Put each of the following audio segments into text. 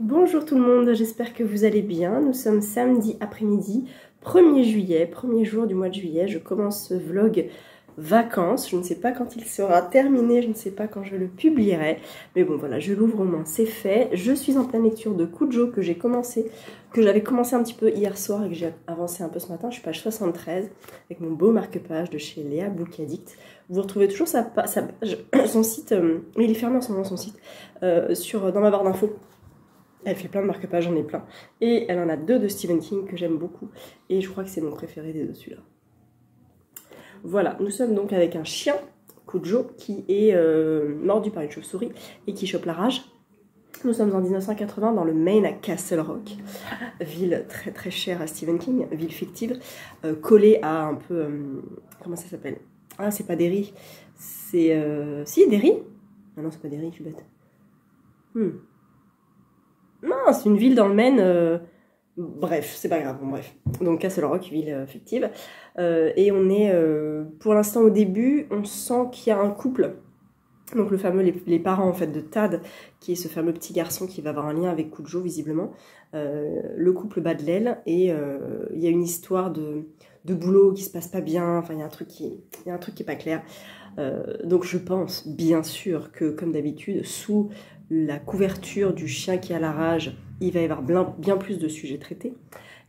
Bonjour tout le monde, j'espère que vous allez bien. Nous sommes samedi après-midi, 1er juillet, premier jour du mois de juillet. Je commence ce vlog vacances. Je ne sais pas quand il sera terminé, je ne sais pas quand je le publierai. Mais bon voilà, je l'ouvre au moins, c'est fait. Je suis en pleine lecture de Kujo que j'avais commencé un petit peu hier soir et que j'ai avancé un peu ce matin. Je suis page 73 avec mon beau marque-page de chez Léa Book Addict. Vous retrouvez toujours son site, il est fermé en ce moment son site, dans ma barre d'infos. Elle fait plein de marque-pages, j'en ai plein. Et elle en a 2 de Stephen King que j'aime beaucoup. Et je crois que c'est mon préféré des deux, celui-là. Voilà, nous sommes donc avec un chien, Kujo, qui est mordu par une chauve-souris et qui chope la rage. Nous sommes en 1980 dans le Maine à Castle Rock, ville très très chère à Stephen King, ville fictive, collée à un peu... comment ça s'appelle? Ah, c'est pas Derry, c'est... Si, Derry? Ah non, c'est pas Derry, je suis bête. Non, c'est une ville dans le Maine. Bref, c'est pas grave, bon, bref. Donc Castle Rock, ville fictive. Et on est, pour l'instant au début, on sent qu'il y a un couple. Donc le fameux, les parents en fait de Tad, qui est ce fameux petit garçon qui va avoir un lien avec Kujo visiblement. Le couple bat de l'aile et il y a une histoire de boulot qui se passe pas bien. Enfin, il y a un truc qui est pas clair. Donc je pense bien sûr que comme d'habitude, sous la couverture du chien qui a la rage, il va y avoir bien plus de sujets traités.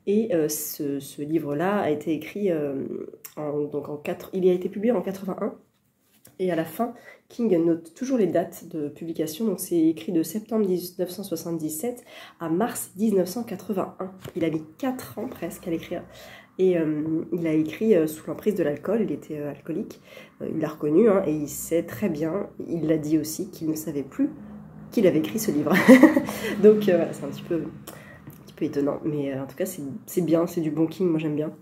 Et ce livre-là a été écrit il a été publié en 81. Et à la fin, King note toujours les dates de publication. Donc c'est écrit de septembre 1977 à mars 1981. Il a mis 4 ans presque à l'écrire. Et il a écrit sous l'emprise de l'alcool, il était alcoolique. Il l'a reconnu et il sait très bien, il l'a dit aussi, qu'il ne savait plus qu'il avait écrit ce livre. Donc voilà, c'est un petit peu étonnant. Mais en tout cas, c'est bien, c'est du bon King, moi j'aime bien.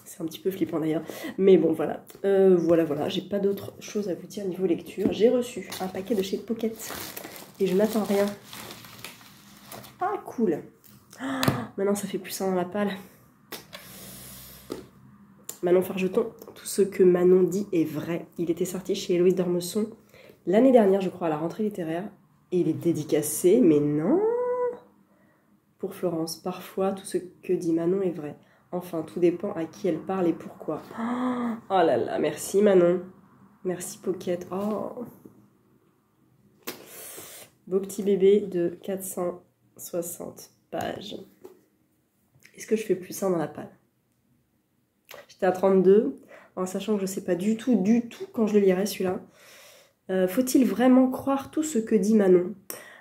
C'est un petit peu flippant d'ailleurs. Mais bon, voilà. Voilà. J'ai pas d'autre chose à vous dire niveau lecture. J'ai reçu un paquet de chez Pocket. Et je n'attends rien. Ah, cool. Maintenant, ça fait plus ça dans la palle. Manon Fargeton. Tout ce que Manon dit est vrai. Il était sorti chez Héloïse d'Ormesson l'année dernière, je crois, à la rentrée littéraire. Et il est dédicacé, mais non. Pour Florence. Parfois, tout ce que dit Manon est vrai. Enfin, tout dépend à qui elle parle et pourquoi. Oh là là, merci Manon. Merci Pocket. Oh. Beau petit bébé de 460 pages. Est-ce que je fais plus ça dans la palle? J'étais à 32, en sachant que je ne sais pas du tout quand je le lirai celui-là. Faut-il vraiment croire tout ce que dit Manon?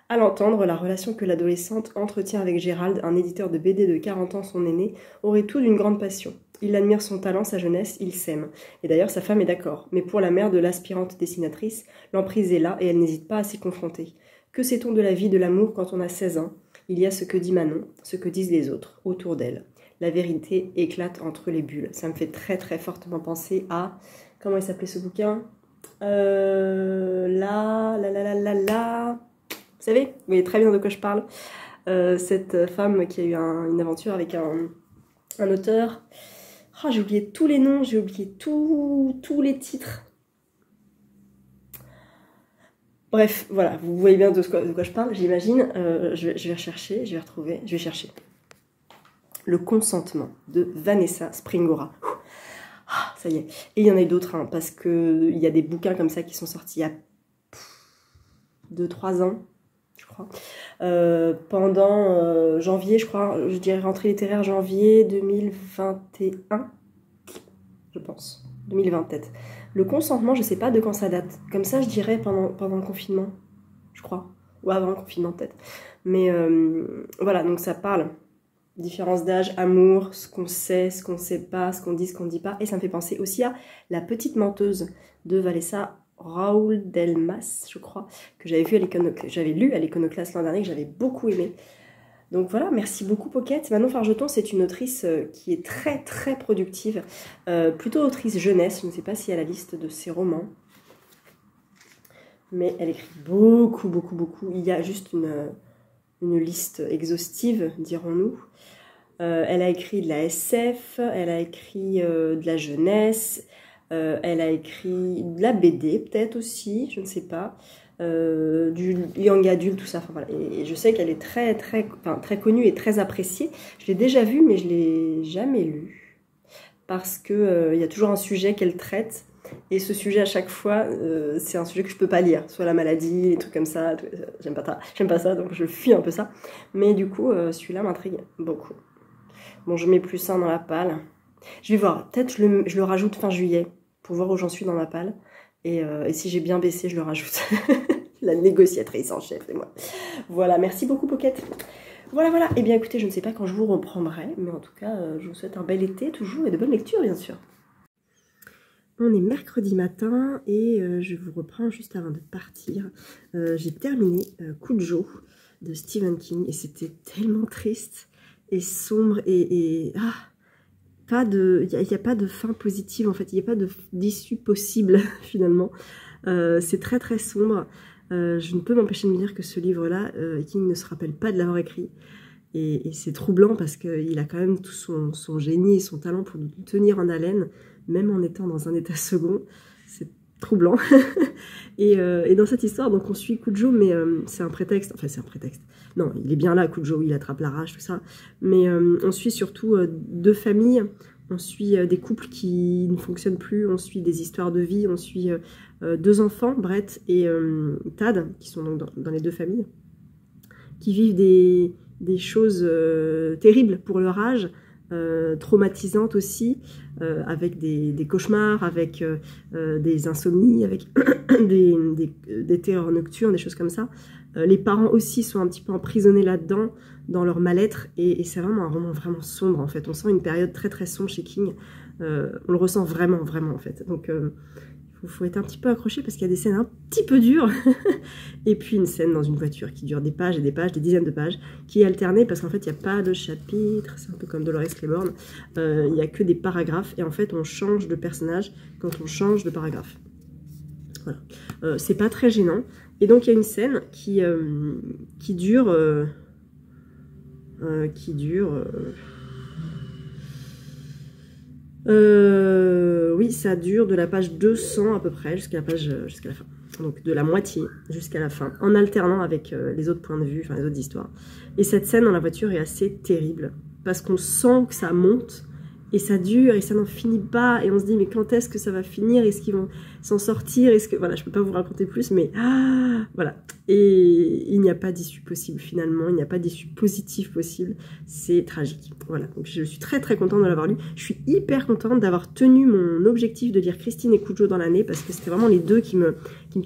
À l'entendre, la relation que l'adolescente entretient avec Gérald, un éditeur de BD de 40 ans, son aîné, aurait tout d'une grande passion. Il admire son talent, sa jeunesse, il s'aime. Et d'ailleurs, sa femme est d'accord. Mais pour la mère de l'aspirante dessinatrice, l'emprise est là et elle n'hésite pas à s'y confronter. Que sait-on de la vie, de l'amour quand on a 16 ans? Il y a ce que dit Manon, ce que disent les autres, autour d'elle. La vérité éclate entre les bulles. Ça me fait très très fortement penser à... Comment il s'appelait ce bouquin? Vous savez, vous voyez très bien de quoi je parle. Cette femme qui a eu une aventure avec un auteur. Oh, j'ai oublié tous les noms, j'ai oublié tous les titres. Bref, voilà, vous voyez bien de quoi je parle, j'imagine. Je vais rechercher, je vais chercher. Le consentement de Vanessa Springora. Ah, ça y est. Et il y en a d'autres, parce qu'il y a des bouquins comme ça qui sont sortis il y a 2-3 ans. Je crois, pendant janvier, je crois, je dirais rentrée littéraire janvier 2021, je pense, 2020 peut-être. Le consentement, je sais pas de quand ça date, comme ça je dirais pendant le confinement, je crois, ou avant le confinement peut-être. Mais voilà, donc ça parle différence d'âge, amour, ce qu'on sait pas, ce qu'on dit pas, et ça me fait penser aussi à La Petite Menteuse de Vanessa Raoul Delmas, je crois, que j'avais lu à l'Iconoclaste l'an dernier, que j'avais beaucoup aimé. Donc voilà, merci beaucoup Pocket. Manon Fargeton, c'est une autrice qui est très très productive, plutôt autrice jeunesse, je ne sais pas si elle a la liste de ses romans, mais elle écrit beaucoup. Il y a juste une liste exhaustive, dirons-nous. Elle a écrit de la SF, elle a écrit de la jeunesse, Elle a écrit de la BD peut-être aussi, je ne sais pas. Du young adulte, tout ça. Enfin, voilà. Et je sais qu'elle est très connue et très appréciée. Je l'ai déjà vue, mais je ne l'ai jamais lue. Parce qu'il y a toujours un sujet qu'elle traite. Et ce sujet, à chaque fois, c'est un sujet que je ne peux pas lire. Soit la maladie, les trucs comme ça. J'aime pas ça, donc je fuis un peu ça. Mais du coup, celui-là m'intrigue beaucoup. Bon, je mets plus un dans la palle. Je vais voir. Peut-être je le rajoute fin juillet pour voir où j'en suis dans ma palle. Et si j'ai bien baissé, je le rajoute. La négociatrice en chef, c'est moi. Voilà, merci beaucoup Pocket. Voilà. Eh bien écoutez, je ne sais pas quand je vous reprendrai, mais en tout cas, je vous souhaite un bel été toujours et de bonnes lectures, bien sûr. On est mercredi matin et je vous reprends juste avant de partir. J'ai terminé Cujo de Stephen King et c'était tellement triste et sombre et il n'y a pas de fin positive en fait, il n'y a pas d'issue possible finalement. C'est très très sombre. Je ne peux m'empêcher de me dire que ce livre-là, King ne se rappelle pas de l'avoir écrit. Et c'est troublant parce qu'il a quand même tout son génie et son talent pour nous tenir en haleine, même en étant dans un état second. C'est troublant. et dans cette histoire, donc on suit Cujo, mais c'est un prétexte. Enfin, c'est un prétexte. Non, il est bien là, Cujo, il attrape la rage, tout ça. Mais on suit surtout deux familles. On suit des couples qui ne fonctionnent plus. On suit des histoires de vie. On suit deux enfants, Brett et Tad, qui sont donc dans les deux familles, qui vivent des choses terribles pour leur âge, traumatisantes aussi, avec des cauchemars, avec des insomnies, avec des terreurs nocturnes, des choses comme ça. Les parents aussi sont un petit peu emprisonnés là-dedans, dans leur mal-être, et c'est vraiment un roman vraiment sombre en fait. On sent une période très très sombre chez King, on le ressent vraiment en fait. Donc il faut être un petit peu accroché parce qu'il y a des scènes un petit peu dures. Et puis une scène dans une voiture qui dure des pages et des pages, des dizaines de pages, qui est alternée parce qu'en fait il n'y a pas de chapitre, c'est un peu comme Dolores Claiborne, il n'y a que des paragraphes et en fait on change de personnage quand on change de paragraphe. Voilà. C'est pas très gênant. Et donc il y a une scène qui dure... oui, ça dure de la page 200 à peu près jusqu'à la fin. Donc de la moitié jusqu'à la fin, en alternant avec les autres points de vue, enfin les autres histoires. Et cette scène dans la voiture est assez terrible, parce qu'on sent que ça monte, et ça dure, et ça n'en finit pas, et on se dit mais quand est-ce que ça va finir, est-ce qu'ils vont s'en sortir, est-ce que... Voilà, je peux pas vous raconter plus, mais voilà. Et il n'y a pas d'issue possible finalement, il n'y a pas d'issue positive possible, c'est tragique. Voilà, donc je suis très très contente de l'avoir lu, je suis hyper contente d'avoir tenu mon objectif de lire Christine et Cujo dans l'année, parce que c'était vraiment les deux qui me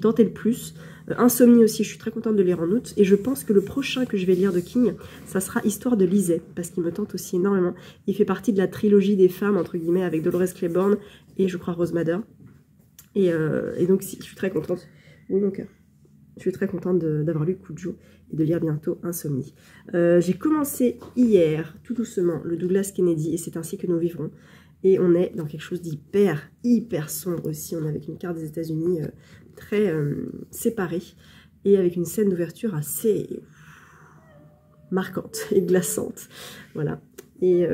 tentaient le plus. Insomnie aussi, je suis très contente de lire en août, et je pense que le prochain que je vais lire de King, ça sera Histoire de Lisette, parce qu'il me tente aussi énormément. Il fait partie de la trilogie des femmes, entre guillemets, avec Dolores Claiborne et je crois Rose Madder. Et donc je suis très contente. Oui, mon cœur. Je suis très contente d'avoir lu Cujo et de lire bientôt Insomnie. J'ai commencé hier, tout doucement, le Douglas Kennedy, et c'est ainsi que nous vivrons. Et on est dans quelque chose hyper sombre aussi. On est avec une carte des États-Unis très séparée et avec une scène d'ouverture assez marquante et glaçante. Voilà. Et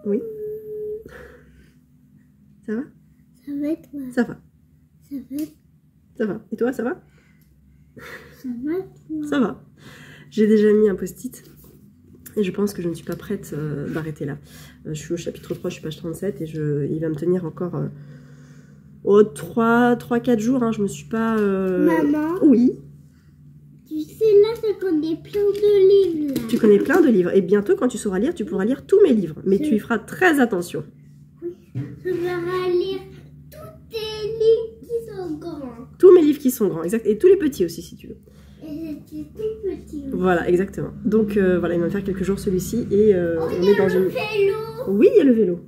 oui. Ça va? Ça va et toi? Ça va. Ça va? Ça va. Et toi, ça va? Ça va toi? Ça va. J'ai déjà mis un post-it. Et je pense que je ne suis pas prête d'arrêter là. Je suis au chapitre 3, je suis page 37 et il va me tenir encore 3-4 jours. Hein, je me suis pas... Maman? Oui. Tu sais, là, je connais plein de livres. Là. Tu connais plein de livres. Et bientôt, quand tu sauras lire, tu pourras lire tous mes livres. Mais tu y feras très attention. Oui, je vais lire tous tes livres qui sont grands. Tous mes livres qui sont grands, exact. Et tous les petits aussi, si tu veux. Et c'est tout petit. Voilà, exactement. Donc, voilà, il va me faire quelques jours celui-ci. Et on est dans le une... vélo. Oui, il y a le vélo.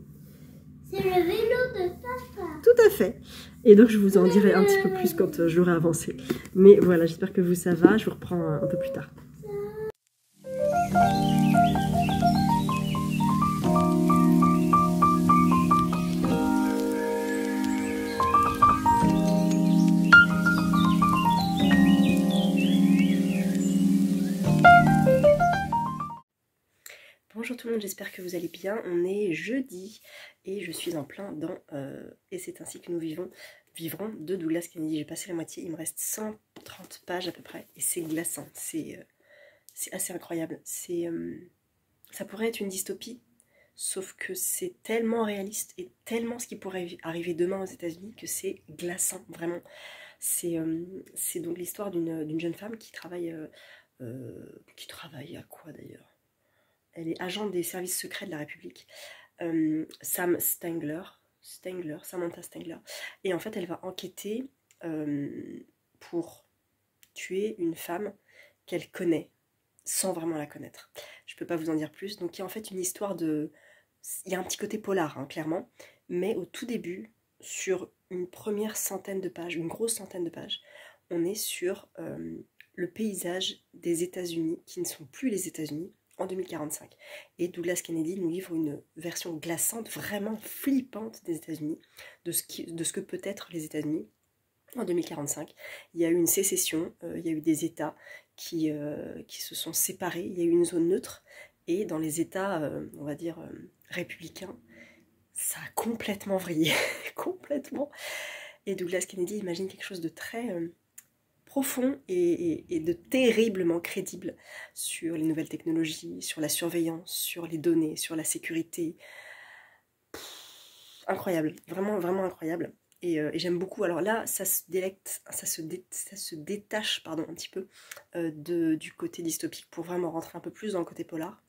C'est le vélo de papa. Tout à fait. Et donc, je vous en dirai un petit peu plus quand j'aurai avancé. Mais voilà, j'espère que vous, ça va. Je vous reprends un peu plus tard. Bonjour tout le monde, j'espère que vous allez bien. On est jeudi et je suis en plein dans Et c'est ainsi que nous vivrons de Douglas Kennedy. J'ai passé la moitié, il me reste 130 pages à peu près et c'est glaçant, c'est assez incroyable. Ça pourrait être une dystopie, sauf que c'est tellement réaliste et tellement ce qui pourrait arriver demain aux États-Unis que c'est glaçant, vraiment. C'est donc l'histoire d'une jeune femme qui travaille à quoi d'ailleurs? Elle est agente des services secrets de la République. Samantha Stangler. Et en fait, elle va enquêter pour tuer une femme qu'elle connaît, sans vraiment la connaître. Je peux pas vous en dire plus. Donc il y a en fait une histoire de... Il y a un petit côté polar, hein, clairement. Mais au tout début, sur une première centaine de pages, une grosse centaine de pages, on est sur le paysage des États-Unis, qui ne sont plus les États-Unis, en 2045. Et Douglas Kennedy nous livre une version glaçante, vraiment flippante des États-Unis, de ce que peut être les États-Unis en 2045. Il y a eu une sécession, il y a eu des États qui se sont séparés, il y a eu une zone neutre, et dans les États, on va dire, républicains, ça a complètement vrillé, complètement. Et Douglas Kennedy imagine quelque chose de très... profond et de terriblement crédible sur les nouvelles technologies, sur la surveillance, sur les données, sur la sécurité. Incroyable, vraiment, vraiment incroyable. Et j'aime beaucoup. Alors là, ça se détache pardon, un petit peu du côté dystopique pour vraiment rentrer un peu plus dans le côté polar.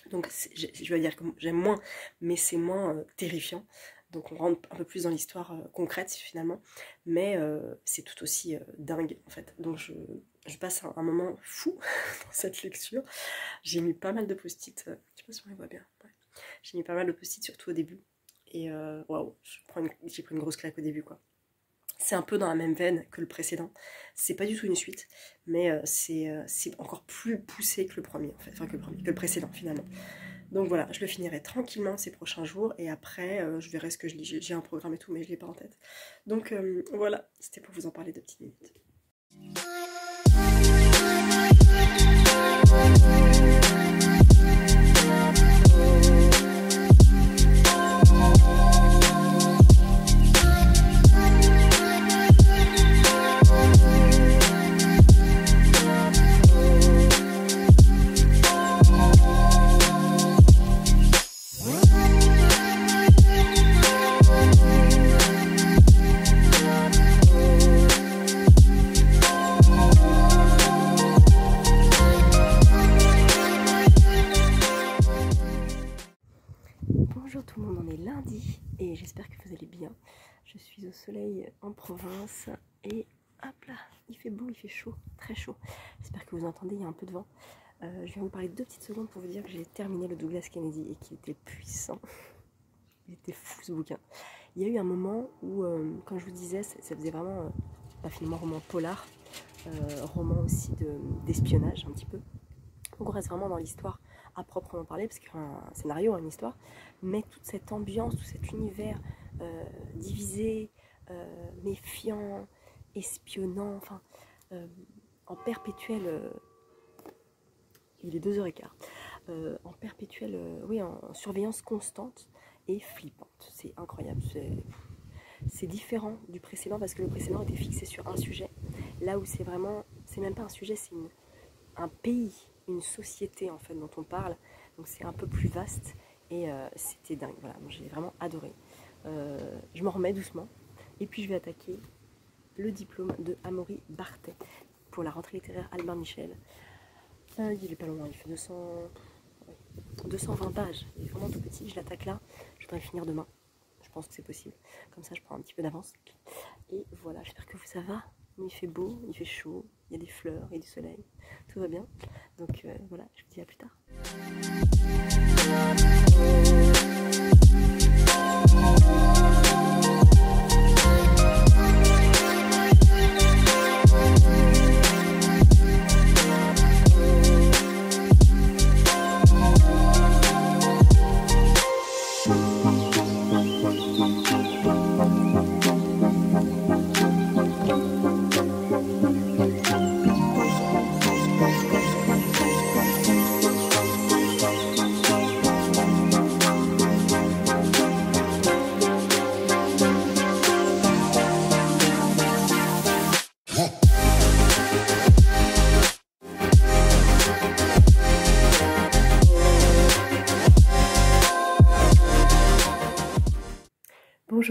Donc je vais dire que j'aime moins, mais c'est moins terrifiant. Donc on rentre un peu plus dans l'histoire concrète finalement, mais c'est tout aussi dingue en fait. Donc je passe un moment fou dans cette lecture. J'ai mis pas mal de post-it, je sais pas si on les voit bien. Ouais. J'ai mis pas mal de post-it surtout au début. Et waouh, j'ai pris une grosse claque au début quoi. C'est un peu dans la même veine que le précédent. C'est pas du tout une suite, mais c'est encore plus poussé que le premier en fait, enfin que le précédent finalement. Donc voilà, je le finirai tranquillement ces prochains jours et après je verrai ce que je lis. J'ai un programme et tout, mais je l'ai pas en tête. Donc voilà, c'était pour vous en parler 2 petites minutes. Bonjour tout le monde, on est lundi et j'espère que vous allez bien. Je suis au soleil en province et hop là, il fait beau, il fait chaud, très chaud. J'espère que vous entendez, il y a un peu de vent. Je viens vous parler 2 petites secondes pour vous dire que j'ai terminé le Douglas Kennedy et qu'il était puissant. Il était fou ce bouquin. Il y a eu un moment où, comme je vous disais, ça faisait vraiment, finalement, roman polar, roman aussi d'espionnage un petit peu. Donc on reste vraiment dans l'histoire à proprement parler, parce qu'il y a un scénario, une histoire, mais toute cette ambiance, tout cet univers divisé, méfiant, espionnant, enfin, en perpétuel... il est 2h15. En perpétuelle, en surveillance constante et flippante. C'est incroyable, c'est différent du précédent, parce que le précédent était fixé sur un sujet, là où c'est vraiment, c'est même pas un sujet, c'est un pays, une société en fait dont on parle, donc c'est un peu plus vaste et c'était dingue, voilà, j'ai vraiment adoré. Je m'en remets doucement et puis je vais attaquer le diplôme de Amaury Barthet pour la rentrée littéraire Albin Michel. Il est pas loin, il fait 220 pages, il est vraiment tout petit, je l'attaque là, je voudrais le finir demain, je pense que c'est possible, comme ça je prends un petit peu d'avance. Et voilà, j'espère que ça va. Il fait beau, il fait chaud, il y a des fleurs et du soleil, tout va bien. Donc voilà, je vous dis à plus tard.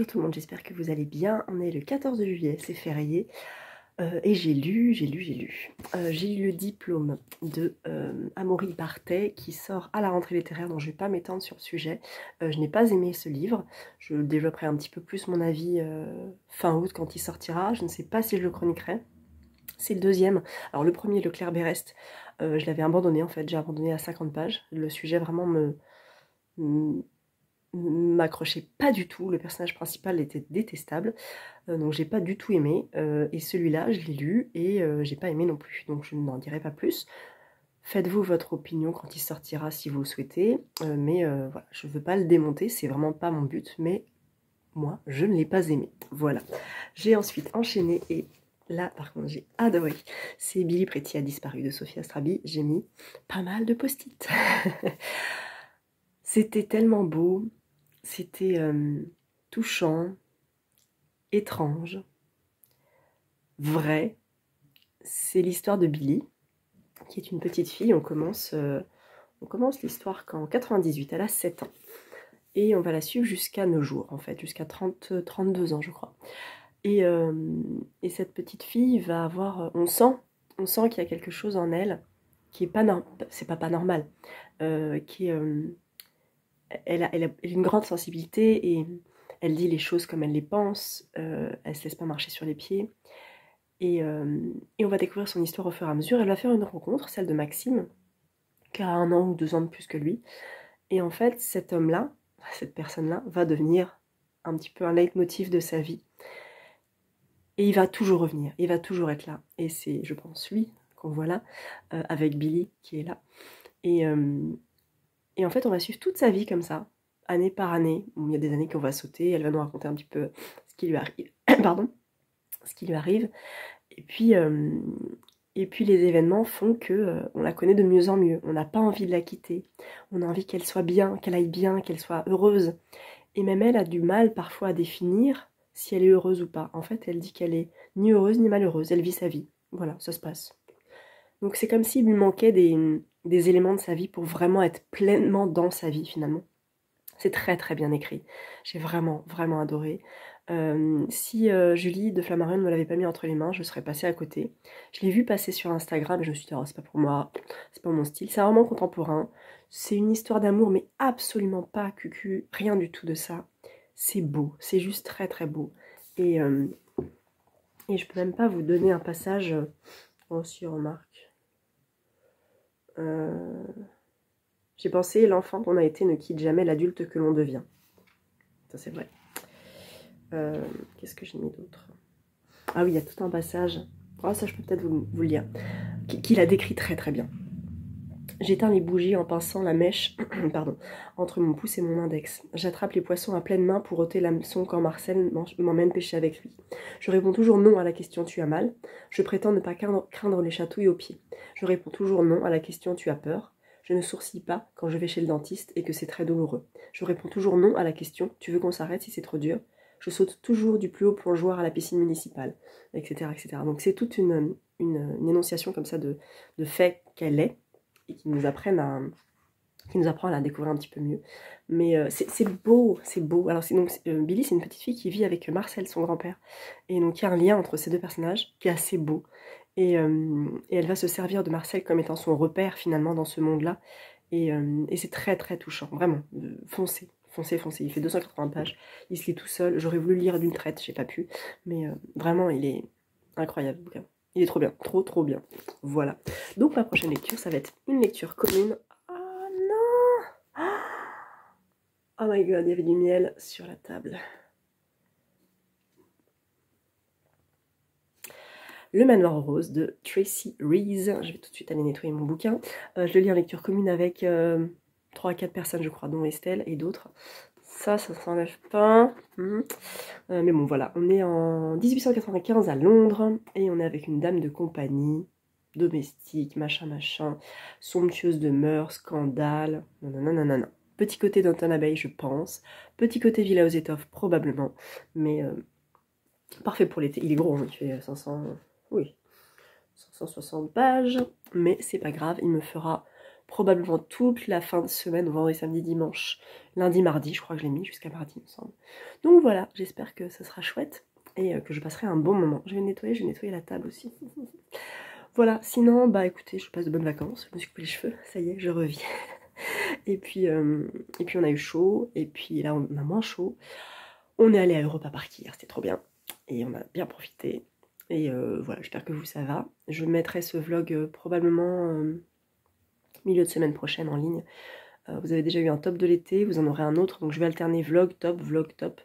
Bonjour tout le monde, j'espère que vous allez bien. On est le 14 juillet, c'est férié. Et j'ai lu. J'ai lu le diplôme de Amaury Barthet qui sort à la rentrée littéraire, donc je ne vais pas m'étendre sur le sujet. Je n'ai pas aimé ce livre. Je développerai un petit peu plus mon avis fin août quand il sortira. Je ne sais pas si je le chroniquerai. C'est le deuxième. Alors le premier, Leclerc Berest, je l'avais abandonné en fait. J'ai abandonné à 50 pages. Le sujet vraiment m'accrochait pas du tout, le personnage principal était détestable, donc j'ai pas du tout aimé, et celui-là je l'ai lu et j'ai pas aimé non plus, donc je n'en dirai pas plus. Faites-vous votre opinion quand il sortira si vous le souhaitez, mais voilà, je veux pas le démonter, c'est vraiment pas mon but, mais moi je ne l'ai pas aimé. Voilà, j'ai ensuite enchaîné et là par contre j'ai adoré, c'est Billy Pretty a disparu de Sophie Astrabi, j'ai mis pas mal de post-it. C'était tellement beau, c'était touchant, étrange, vrai. C'est l'histoire de Billy, qui est une petite fille. On commence l'histoire qu'en 98, elle a 7 ans. Et on va la suivre jusqu'à nos jours, en fait, jusqu'à 32 ans, je crois. Et cette petite fille va avoir... On sent qu'il y a quelque chose en elle qui est pas normal. C'est pas normal. Qui est... Elle a une grande sensibilité et elle dit les choses comme elle les pense, elle se laisse pas marcher sur les pieds. Et on va découvrir son histoire au fur et à mesure. Elle va faire une rencontre, celle de Maxime, qui a 1 an ou 2 ans de plus que lui. Et en fait, cet homme-là, cette personne-là, va devenir un petit peu un leitmotiv de sa vie. Et il va toujours revenir, il va toujours être là. Et c'est, je pense, lui qu'on voit là, avec Billy qui est là. Et en fait, on va suivre toute sa vie comme ça, année par année. Bon, il y a des années qu'on va sauter, elle va nous raconter un petit peu ce qui lui arrive. Pardon, ce qui lui arrive. Et puis les événements font que on la connaît de mieux en mieux. On n'a pas envie de la quitter. On a envie qu'elle soit bien, qu'elle aille bien, qu'elle soit heureuse. Et même elle a du mal parfois à définir si elle est heureuse ou pas. En fait, elle dit qu'elle est ni heureuse ni malheureuse. Elle vit sa vie. Voilà, ça se passe. Donc c'est comme s'il lui manquait des éléments de sa vie pour vraiment être pleinement dans sa vie finalement. C'est très très bien écrit. J'ai vraiment vraiment adoré. Si Julie de Flammarion ne me l'avait pas mis entre les mains, je serais passée à côté. Je l'ai vu passer sur Instagram et je me suis dit, oh, c'est pas pour moi, c'est pas mon style. C'est vraiment contemporain. C'est une histoire d'amour, mais absolument pas cucu, rien du tout de ça. C'est beau, c'est juste très très beau. Et je peux même pas vous donner un passage. Oh, si, remarque. J'ai pensé, l'enfant qu'on a été ne quitte jamais l'adulte que l'on devient. Ça, c'est vrai. Qu'est-ce que j'ai mis d'autre? Ah oui, il y a tout un passage. Oh, ça, je peux peut-être vous le lire. Qui la décrit très très bien. J'éteins les bougies en pinçant la mèche pardon, entre mon pouce et mon index. J'attrape les poissons à pleine main pour ôter l'hameçon quand Marcel m'emmène pêcher avec lui. Je réponds toujours non à la question tu as mal. Je prétends ne pas craindre les chatouilles aux pieds. Je réponds toujours non à la question tu as peur. Je ne sourcille pas quand je vais chez le dentiste et que c'est très douloureux. Je réponds toujours non à la question tu veux qu'on s'arrête si c'est trop dur. Je saute toujours du plus haut plongeoir à la piscine municipale, etc. etc. Donc c'est toute une énonciation comme ça de fait qu'elle est, et qui nous apprend à la découvrir un petit peu mieux. Mais c'est beau, c'est beau. Alors Billy, c'est une petite fille qui vit avec Marcel, son grand-père. Et donc il y a un lien entre ces deux personnages qui est assez beau. Et elle va se servir de Marcel comme étant son repère finalement dans ce monde-là. Et c'est très très touchant, vraiment. Foncez. Il fait 280 pages, il se lit tout seul. J'aurais voulu lire d'une traite, j'ai pas pu. Mais vraiment, il est incroyable, le bouquin. Il est trop bien, trop bien. Voilà. Donc ma prochaine lecture, ça va être une lecture commune. Oh non! Oh my god, il y avait du miel sur la table. Le Manoir Rose de Tracy Rees. Je vais tout de suite aller nettoyer mon bouquin. Je le lis en lecture commune avec 3 à 4 personnes, je crois, dont Estelle et d'autres. Ça s'enlève pas. Mais bon, voilà. On est en 1895 à Londres et on est avec une dame de compagnie, domestique, machin, somptueuse de mœurs, scandale, non. Petit côté Downton Abbey, je pense. Petit côté Villa aux Étoffes, probablement. Mais parfait pour l'été. Il est gros, hein, il fait 560 pages. Mais c'est pas grave, il me fera probablement toute la fin de semaine, vendredi, samedi, dimanche, lundi, mardi, je crois que je l'ai mis jusqu'à mardi, il me semble. Donc voilà, j'espère que ça sera chouette et que je passerai un bon moment. Je vais nettoyer la table aussi. Voilà, sinon, bah écoutez, je passe de bonnes vacances, je me suis coupé les cheveux, ça y est, je revis. Et puis on a eu chaud, et puis là on a moins chaud. On est allé à Europa Park hier, c'était trop bien, et on a bien profité. Et voilà, j'espère que vous ça va. Je mettrai ce vlog probablement milieu de semaine prochaine en ligne. Vous avez déjà eu un top de l'été, vous en aurez un autre, donc je vais alterner vlog top.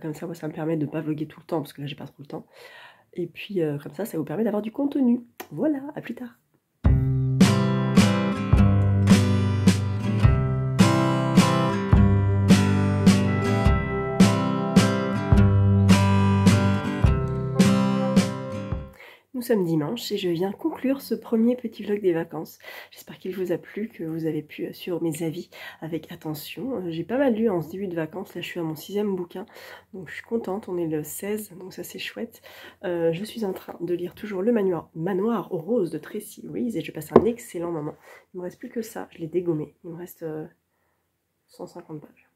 Comme ça, moi ça me permet de ne pas vlogger tout le temps, parce que là j'ai pas trop le temps. Et puis comme ça vous permet d'avoir du contenu. Voilà, à plus tard. Nous sommes dimanche et je viens conclure ce premier petit vlog des vacances. J'espère qu'il vous a plu, que vous avez pu suivre mes avis avec attention. J'ai pas mal lu en ce début de vacances, là je suis à mon 6e bouquin, donc je suis contente, on est le 16, donc ça c'est chouette. Je suis en train de lire toujours le Manoir aux roses de Tracy Rees et je passe un excellent moment. Il me reste plus que ça, je l'ai dégommé, il me reste 150 pages.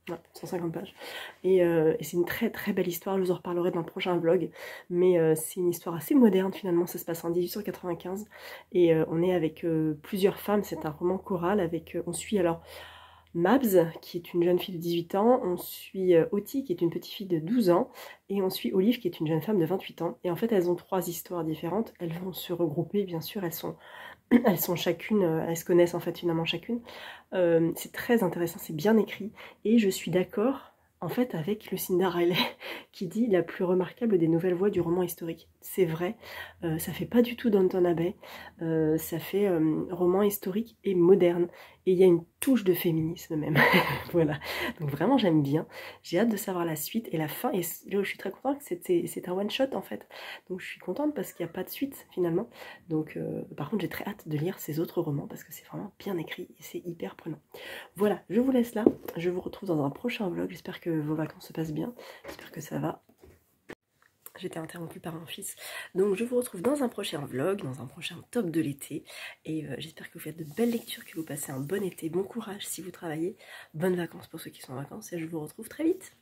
Ouais, 150 pages. Et c'est une très très belle histoire, je vous en reparlerai dans le prochain vlog, mais c'est une histoire assez moderne finalement, ça se passe en 1895 et on est avec plusieurs femmes, c'est un roman choral avec, on suit alors Mabs qui est une jeune fille de 18 ans, on suit Oti qui est une petite fille de 12 ans et on suit Olive qui est une jeune femme de 28 ans et en fait elles ont 3 histoires différentes, elles vont se regrouper bien sûr, elles sont chacune, elles se connaissent en fait finalement chacune. C'est très intéressant, c'est bien écrit et je suis d'accord en fait avec Lucinda Riley qui dit la plus remarquable des nouvelles voix du roman historique. C'est vrai, ça fait pas du tout Downton Abbey, ça fait roman historique et moderne et il y a une touche de féminisme même. Voilà, donc vraiment j'aime bien, j'ai hâte de savoir la suite et la fin et là je suis très contente que c'est un one shot en fait, donc je suis contente parce qu'il n'y a pas de suite finalement, donc par contre j'ai très hâte de lire ces autres romans parce que c'est vraiment bien écrit et c'est hyper prenant. Voilà, je vous laisse là, je vous retrouve dans un prochain vlog, j'espère que vos vacances se passent bien, j'espère que ça va. J'étais interrompue par mon fils, donc je vous retrouve dans un prochain vlog, dans un prochain top de l'été, et j'espère que vous faites de belles lectures, que vous passez un bon été, bon courage si vous travaillez, bonnes vacances pour ceux qui sont en vacances, et je vous retrouve très vite.